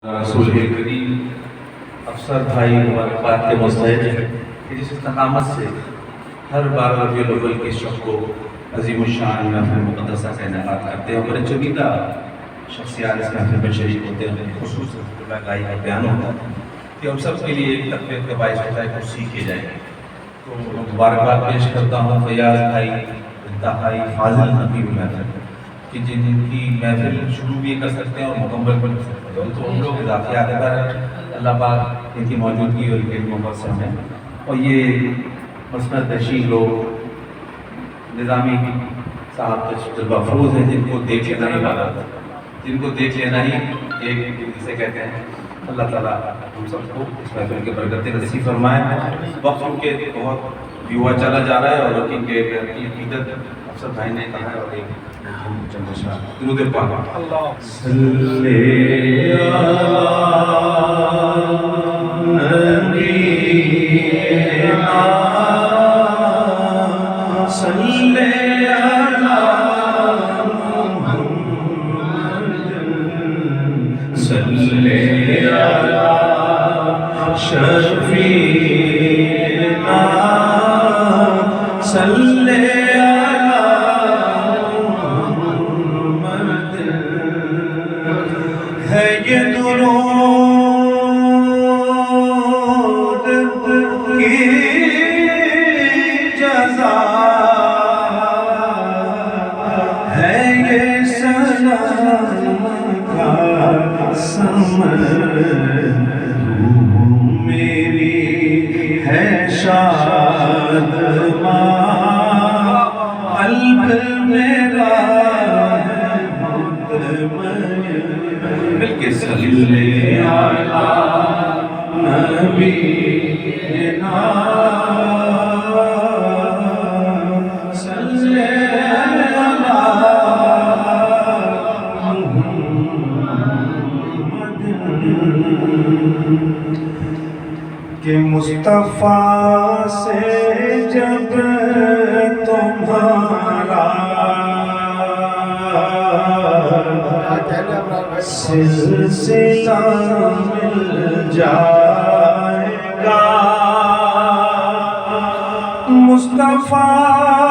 رسول کریم افسر بھائی ہمارے بات کے مستحق ہیں کہ جس استقامت سے ہر بار ربیع الاول کے شب کو عظیم الشان محفل مقدسہ کا انعقاد کرتے ہیں اور بڑے چنیدہ شخصیات اس محفل میں شریک ہوتے ہیں، خصوصاً گائی کا بیان ہوتا ہے کہ ہم سب کے لیے ایک تقویت کا باعث ہوتا ہے کہ کچھ سیکھے جائیں۔ تو مبارکباد پیش کرتا ہوں فیاض بھائی انتہائی فاضل نبی محفل کہ جن کی محفل شروع بھی کر سکتے ہیں اور مکمل بھی کر سکتے ہیں، تو ہم لوگ اضافی یادگار ہیں۔ اللہ پاک ان کی موجودگی اور ان کے محبت سے ہمیں اور یہ مسند نشین لوگ نظامی صاحب تجربہ افروز ہیں جن کو دیکھ لینا ہی والا جن کو دیکھ لینا ہی ایک جسے کہتے ہیں۔ اللہ تعالیٰ ہم سب کو اس محفل کے برکتیں نصیب فرمائیں۔ وقت کے بہت یوا چلا جا رہا ہے اور ان کے عقیدت افسر بھائی نے کہا ہے اور ایک درود پاک صلی میری ہے شاد قلب میرا ہے مطمئن بلکہ صلی علی نبینا صلی کہ مصطفیٰ سے جب تمہارا سلسلہ مل جائے گا، مصطفیٰ